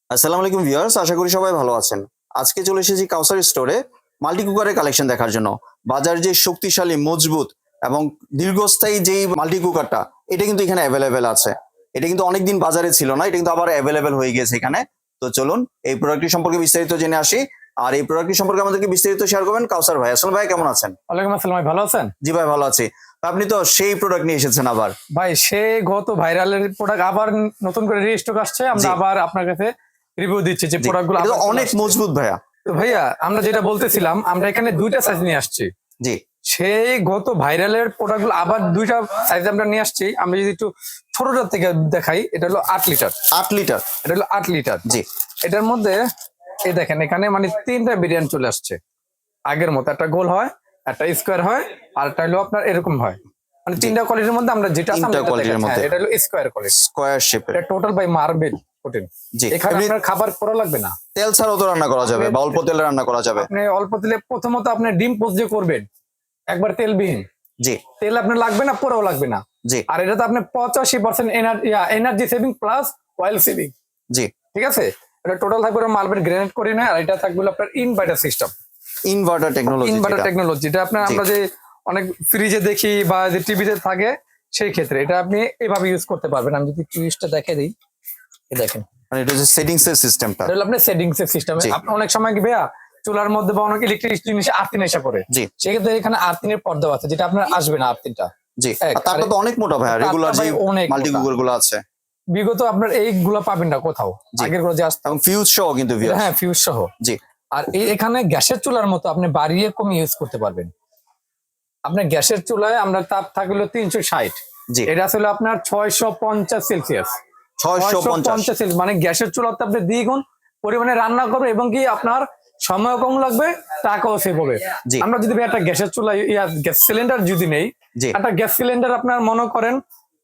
আসসালামু আলাইকুম ভিউয়ার্স, আশা করি সবাই ভালো আছেন। আজকে চলে এসেছি কাউসার স্টোরে মাল্টি কুকারের কালেকশন দেখার জন্য। বাজার যে শক্তিশালী, মজবুত এবং দীর্ঘস্থায়ী যেই মাল্টি কুকারটা, এটা কিন্তু এখানে অ্যাভেলেবেল আছে। এটা কিন্তু অনেকদিন বাজারে ছিল না, এটা কিন্তু আবার অ্যাভেলেবেল হয়ে গিয়েছে এখানে। তো চলুন এই প্রোডাক্টটি সম্পর্কে বিস্তারিত জেনে আসি। আর এই প্রোডাক্টটি সম্পর্কে আমাদেরকে বিস্তারিত শেয়ার করবেন কাউসার ভাই। আসসালাম ভাই, কেমন আছেন? ওয়ালাইকুম আসসালাম ভাই, ভালো আছেন? জি ভাই, ভালো আছি। আপনি তো সেই প্রোডাক্ট নিয়ে এসেছেন আবার। ভাই সে গত ভাইরালের প্রোডাক্ট আবার নতুন করে রিস্টক আসছে, আমরা জি। আবার আপনার কাছে রিভিউ দিচ্ছি যে জি, প্রোডাক্ট গুলো এটা তো আবার চলে অনেক আসছে। মজবুত ভাইয়া। তো ভাইয়া আমরা যেটা বলতেছিলাম, আমরা এখানে দুইটা সাইজ নিয়ে আসছি। জি। সেই গত ভাইরালের প্রোডাক্ট গুলো আবার দুইটা সাইজ আমরা নিয়ে আসছি। আমরা যদি একটু ছোটটার থেকে দেখাই, এটা হলো 8 লিটার। 8 লিটার। এটা হলো 8 লিটার। জি। এটার মধ্যে এই দেখেন, এখানে মানে তিনটা ভেরিয়েন্ট চলে আসছে আগের মতো। একটা গোল হয়, একটা স্কোয়ার হয়, আর একটা হলো আপনার এরকম হয়। মানে তিনটা কোয়ালিটির মধ্যে আমরা যেটা আছে তিনটা আমরা এটা কোয়ালিটির দেখাচ্ছি। মধ্যে হ্যাঁ, এটা হলো স্কোয়ার কোয়ালিটি। স্কোয়ার শেপের। এটা টোটাল বাই মার্বেল প্রোটিন। জি। এখানে এমনি আপনার খাবার করা লাগবে না। তেল ছাড়াও তো রান্না করা যাবে বা অল্প তেলে রান্না করা যাবে। আপনি অল্প তেলে প্রথমত আপনি ডিম পোস্ট যে করবেন একবার তেলবিহীন, জি। তেল আপনার লাগবে না, পোড়াও লাগবে না। জি। আর এটাতে আপনি 85% energy saving plus oil saving. জি। ঠিক আছে, এটা টোটাল থাকবে মার্বেল গ্রেনাইট করে না। আর এটা থাকবে হলো আপনার inverter system. Inverter technology. Inverter technology, এটা আপনার জি। আমরা যে অনেক ফ্রিজে দেখি বা যে টিভিতে থাকে, সেই ক্ষেত্রে এটা আপনি এভাবে ইউজ করতে পারবেন। আমি যদি টিভিটা দেখে দিই, এই দেখেন, মানে এটা হচ্ছে সেটিংস এর সিস্টেমটা। এটা হলো আপনার সেটিংস এর সিস্টেম। জি। আপনি অনেক সময় কি ভাইয়া চুলার মধ্যে বা অনেক ইলেকট্রিক জিনিস আর্থিন এসে পড়ে, জি। সেক্ষেত্রে এখানে আর্থিনের পর্দা আছে, যেটা আপনার আসবে না আর্থিনটা। জি। এক, আর তারটা আরে- তো অনেক মোটা ভাই, তারটা রেগুলার যে ভাই অনেক মাল্টি মোটা। কুকার গুলো আছে। বিগত আপনার এইগুলা পাবেন না কোথাও, জি। আগের গুলো যে আসতো। এবং ফিউজ সহ কিন্তু ভিউয়ার্স। হ্যাঁ, ফিউজ সহ। জি। আর এখানে গ্যাসের চুলার মতো আপনি বাড়িয়ে কমিয়ে ইউজ করতে পারবেন। আপনার গ্যাসের চুলায় আমরা তাপ থাকলো 360, জি। এটা আসলে আপনার 650 সেলসিয়াস। 650। সেলসিয়াস মানে গ্যাসের চুলাতে আপনি দ্বিগুণ পরিমাণে রান্না করবে, এবং কি আপনার সময় কম লাগবে, টাকাও সেভ হবে। জি। আমরা যদি একটা গ্যাসের চুলা গ্যাস সিলিন্ডার যদি নেই, জি। একটা গ্যাস সিলিন্ডার আপনার মনে করেন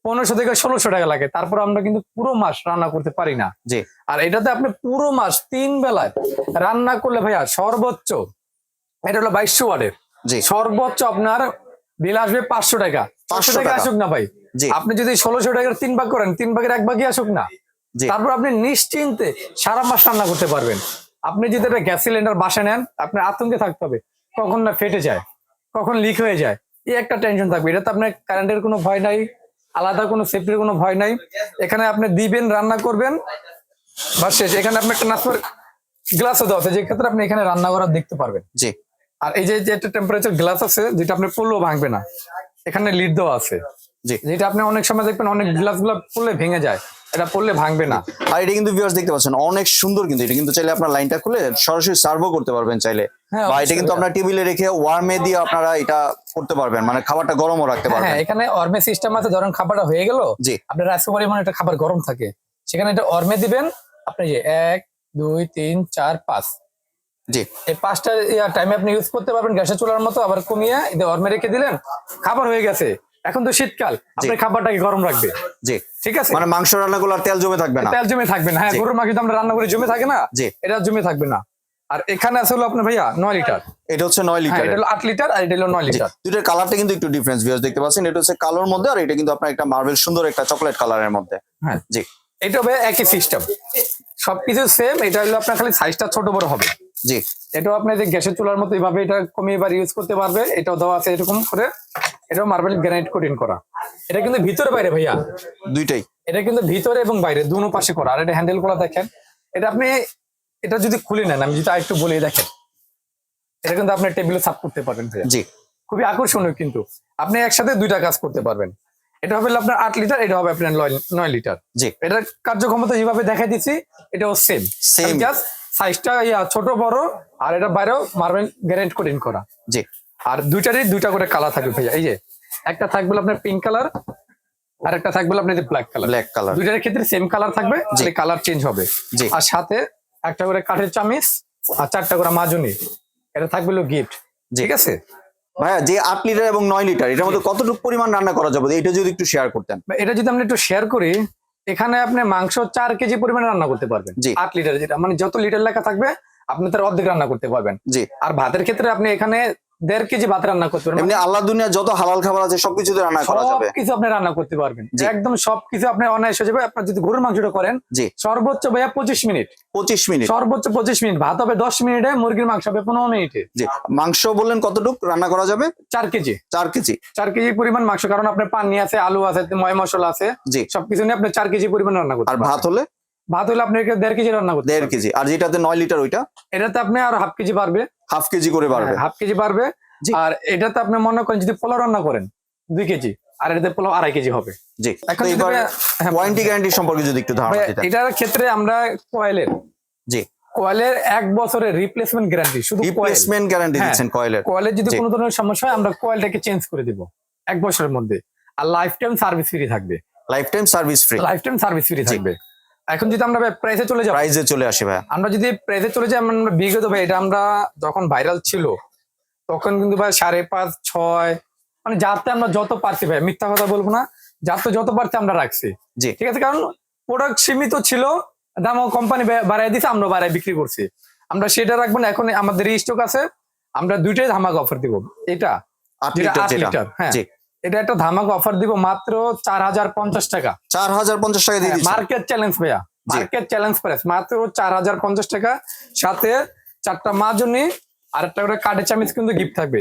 1500 থেকে 1600 টাকা লাগে, তারপর আমরা কিন্তু পুরো মাস রান্না করতে পারি না। জি। আর এটাতে আপনি পুরো মাস 3 বেলায় রান্না করলে ভাইয়া সর্বোচ্চ, এটা হলো 2200 ওয়াটের, জি। সর্বোচ্চ আপনার বিল আসবে 500 টাকা। 500 টাকা টাকা। আসুক না ভাই, জি। আপনি যদি 1600 টাকার 3 ভাগ করেন, 3 ভাগের 1 ভাগই আসুক না, জি। তারপর আপনি নিশ্চিন্তে সারা মাস রান্না করতে পারবেন। আপনি যদি একটা গ্যাস সিলিন্ডার বাসায় নেন, আপনার আতঙ্কে থাকতে হবে কখন না ফেটে যায়, কখন লিক হয়ে যায়, এই একটা টেনশন থাকবে। এটা তো আপনার কারেন্টের কোনো ভয় নাই, আলাদা কোনো সেফটির কোনো ভয় নাই। এখানে আপনি দিবেন, রান্না করবেন, বা শেষ। এখানে আপনি একটা নাস্তার গ্লাসও দেওয়া আছে, যে ক্ষেত্রে আপনি এখানে রান্না করা দেখতে পারবেন। জি। আর এই যে একটা টেম্পারেচার গ্লাস আছে, যেটা আপনি পড়লেও ভাঙবে না, এখানে লিড দেওয়া আছে, জি। যেটা আপনি অনেক সময় দেখবেন অনেক গ্লাস গুলো পড়লে ভেঙে যায়, এটা পড়লে ভাঙবে না। আর এটা কিন্তু ভিউয়ার্স দেখতে পাচ্ছেন অনেক সুন্দর, কিন্তু এটা কিন্তু চাইলে আপনার লাইনটা খুলে সরাসরি সার্ভও করতে পারবেন চাইলে। হ্যাঁ, বা এটা অবশ্যই কিন্তু ভাইয়া। আপনার টেবিলে রেখে ওয়ার্মে দিয়ে আপনারা এটা করতে পারবেন, মানে খাবারটা গরমও রাখতে হ্যাঁ, পারবেন। এখানে অর্মে সিস্টেম আছে। ধরেন খাবারটা হয়ে গেল, জি। আপনার রাস্তা পরিমাণে একটা খাবার গরম থাকে, সেখানে এটা অর্মে দিবেন। আপনি যে 1 2 3 4 5, জি। এই 5টা টাইমে আপনি ইউজ করতে পারবেন গ্যাসের চুলার মতো। আবার কমিয়ে অর্মে রেখে দিলেন, খাবার হয়ে গেছে। এখন তো শীতকাল, আপনি খাবারটাকে গরম রাখবে। জি। ঠিক আছে, মানে মাংস রান্না করলে আর তেল জমে থাকবে না। তেল জমে থাকবে না। হ্যাঁ, জি। গরুর মাংস তো আমরা রান্না করে জমে থাকে না, জি। এটা জমে থাকবে না। আর এখানে আছে হলো আপনার ভাইয়া 9 লিটার। এটা হচ্ছে 9 হ্যাঁ, লিটার। এটা হলো 8 লিটার আর এটা হলো 9 লিটার। দুইটার কালারটা কিন্তু একটু ডিফারেন্স ভিউয়ার্স দেখতে পাচ্ছেন। এটা হচ্ছে কালোর মধ্যে, আর এটা কিন্তু আপনার একটা মার্বেল সুন্দর একটা চকলেট কালারের মধ্যে। হ্যাঁ, জি। এটা হবে একই সিস্টেম, সবকিছু সেম। এটা হলো আপনার খালি সাইজটা ছোট বড় হবে। জি। এটাও আপনি যে গ্যাসের চুলার মতো এইভাবে এটা কমিয়ে এবার ইউজ করতে পারবে। এটাও দেওয়া আছে এরকম করে, এটাও মার্বেল গ্রানাইট কোটিং করা। এটা কিন্তু ভিতরে বাইরে ভাইয়া, দুইটাই। এটা কিন্তু ভিতরে এবং বাইরে দুনো পাশে করা। আর এটা হ্যান্ডেল করা দেখেন, এটা আপনি এটা যদি খুলে নেন, আমি যদি আরেকটু বলে দেখেন, এটা কিন্তু আপনার টেবিলে সাফ করতে পারবেন ভাইয়া। জি। খুবই আকর্ষণীয়, কিন্তু আপনি একসাথে দুইটা কাজ করতে পারবেন। এটা হবে আপনার 8 লিটার, এটা হবে আপনার 9 লিটার। জি। এটার কার্যক্ষমতা যেভাবে দেখাই দিচ্ছি, এটাও সেম। Same. জাস্ট সাইজটা ছোট বড়, আর এটা বাইরেও মার্বেল গ্যারেন্ট কোটিং করা। জি। আর দুইটারই দুইটা করে কালার থাকবে ভাইয়া। এই যে একটা থাকবে আপনার পিঙ্ক কালার, আর একটা থাকবে আপনার ব্ল্যাক কালার। Black colour. দুইটার ক্ষেত্রে সেম কালার থাকবে, জি। কালার চেঞ্জ হবে। জি। আর সাথে একটা করে কাঠের চামিচ আর 4টা করে মাজুনি, এটা থাকবে হলো গিফট। ঠিক আছে ভাইয়া, যে 8 লিটার এবং 9 লিটার এটার মধ্যে কতটুকু পরিমাণ রান্না করা যাবে, এটা যদি একটু শেয়ার করতেন। এটা যদি আমরা একটু শেয়ার করি, এখানে আপনি মাংস 4 কেজি পরিমাণে রান্না করতে পারবেন। জি। 8 লিটার, যেটা মানে যত লিটার লেখা থাকবে আপনি তার অর্ধেক রান্না করতে পারবেন। জি। আর ভাতের ক্ষেত্রে আপনি এখানে 1.5 কেজি ভাত রান্না করতে পারবেন। এমনি আল্লাহ দুনিয়া যত হালাল খাবার আছে সবকিছুতে রান্না করা যাবে। সবকিছু আপনি রান্না করতে পারবেন, জি। একদম সবকিছু আপনি অনায়াসে হয়ে যাবে। আপনার যদি গরুর মাংসটা করেন জি সর্বোচ্চ ভাইয়া 25 মিনিট, 25 মিনিট। সর্বোচ্চ 25 মিনিট, ভাত হবে 10 মিনিটে, মুরগির মাংস হবে 15 মিনিটে। জি মাংস বললেন কতটুক রান্না করা যাবে? 4 কেজি, 4 কেজি। 4 কেজি পরিমাণ মাংস, কারণ আপনার পানি আছে, আলু আছে, ময় মশলা আছে, জি। সবকিছু নিয়ে আপনি 4 কেজি পরিমাণ রান্না করতে আর পারবেন। ভাত হলে? ভাত হলে আপনি 1.5 কেজি রান্না করতে 1.5 পারবেন। কেজি। আর যেটাতে 9 লিটার ওইটা এটাতে আপনি আর হাফ কেজি পারবে, হাফ কেজি করে বাড়বে। হাফ কেজি পারবে। জি। আর এটাতে আপনি মনে করেন যদি পোলাও রান্না করেন 2 কেজি, আর এটাতে পোলাও 2.5 কেজি হবে। জি। এখন তো যদি এবার হ্যাঁ, ওয়ারেন্টি গ্যারান্টি সম্পর্কে যদি একটু ধারণা ভাইয়া, দিতেন। এটার ক্ষেত্রে আমরা কয়েলের জি কয়েলের 1 বছরের রিপ্লেসমেন্ট গ্যারান্টি, শুধু কয়েল। রিপ্লেসমেন্ট গ্যারান্টি হ্যাঁ। দিচ্ছেন কয়েলের। কয়েলের যদি জি। কোনো ধরনের সমস্যা হয় আমরা কয়েলটাকে চেঞ্জ করে দিব 1 বছরের মধ্যে। আর লাইফ টাইম সার্ভিস ফ্রি থাকবে, life time service free. Life time service free থাকবে। এখন যদি আমরা প্রাইসে চলে যাই, প্রাইজে চলে আসি ভাই। আমরা যদি প্রাইসে চলে যাই, আমরা বিগত ভাই এটা আমরা যখন ভাইরাল ছিল তখন কিন্তু ভাই 5.5, 6, মানে যাতে আমরা যত পারছি ভাই, মিথ্যা কথা বলবো না, যাতে যত পারছি আমরা রাখছি। জি ঠিক আছে, কারণ প্রোডাক্ট সীমিত ছিল, দামও কোম্পানি বাড়াই দিছে, আমরা বাড়াই বিক্রি করছি। আমরা সেটা রাখবো না, এখন আমাদের স্টক আছে, আমরা দুইটাই ধামাকা অফার দিব। এটা 8 যেটা লিটার 8 যেটা। লিটার, হ্যাঁ, জি এটা একটা ধামাকা অফার দিব মাত্র 4050 টাকা। 4050 টাকা দিয়ে দিচ্ছেন। মার্কেট চ্যালেঞ্জ ভাইয়া, জি। মার্কেট চ্যালেঞ্জ প্রাইস মাত্র 4050 টাকা, সাথে 4টা মাজনি আর একটা করে কাঠের চামচ কিন্তু গিফট থাকবে।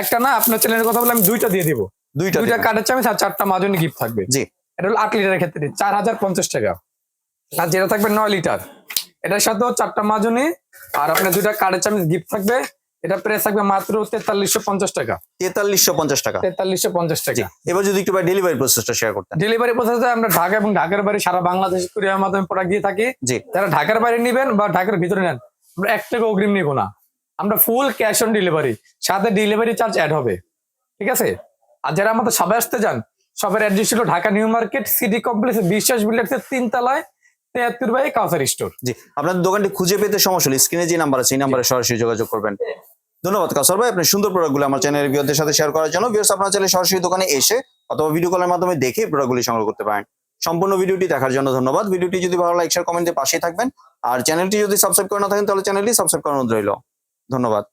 একটা না, আপনার চ্যানেলের কথা বলে আমি 2টা দিয়ে দিব। দুইটা 2টা দিবেন। কাঠের চামচ আর 4টা মাজনি গিফট থাকবে। জি এটা হলো 8 লিটারের ক্ষেত্রে 4050 টাকা। আর যেটা থাকবে 9 লিটার, এটার সাথেও 4টা মাজনি আর আপনার 2টা কাঠের চামচ গিফট থাকবে। এটা প্রাইস থাকবে মাত্র 4350 টাকা। 4350 টাকা। 4350 জি টাকা। এবার যদি একটু ভাই ডেলিভারি প্রসেসটা শেয়ার করতেন। ডেলিভারি প্রসেসে আমরা ঢাকা এবং ঢাকার বাইরে সারা বাংলাদেশ কুরিয়ার মাধ্যমে প্রোডাক্ট দিয়ে থাকি। জি যারা ঢাকার বাইরে নেবেন বা ঢাকার ভিতরে নেন, আমরা 1 টাকা অগ্রিম নিব না, আমরা ফুল ক্যাশ অন ডেলিভারি, সাথে ডেলিভারি চার্জ অ্যাড হবে। ঠিক আছে। আর যারা আমাদের সবাই আসতে যান, সবার অ্যাড্রেস ছিল Dhaka new market city complex বিশ্বাস বিল্ডার্সের 3 তলায় 73 বাই কাউসার স্টোর। জি আপনাদের দোকানটি খুঁজে পেতে সমস্যা হলে স্ক্রিনে যে নাম্বার আছে এই নাম্বারে সরাসরি যোগাযোগ করবেন। ধন্যবাদ কাউসার ভাই আপনার সুন্দর প্রোডাক্টগুলো আমার চ্যানেলের ভিউয়ারদের সাথে শেয়ার করার জন্য। ভিউয়ার্স আপনারা চাইলে সরাসরি দোকানে এসে অথবা ভিডিও কলের মাধ্যমে দেখে প্রোডাক্টগুলি সংগ্রহ করতে পারেন। সম্পূর্ণ ভিডিওটি দেখার জন্য ধন্যবাদ। ভিডিওটি যদি ভালো লাইক শেয়ার কমেন্টে পাশেই থাকবেন। আর চ্যানেলটি যদি সাবস্ক্রাইব করে না থাকেন তাহলে চ্যানেলটি সাবস্ক্রাইব করানো রইল। ধন্যবাদ।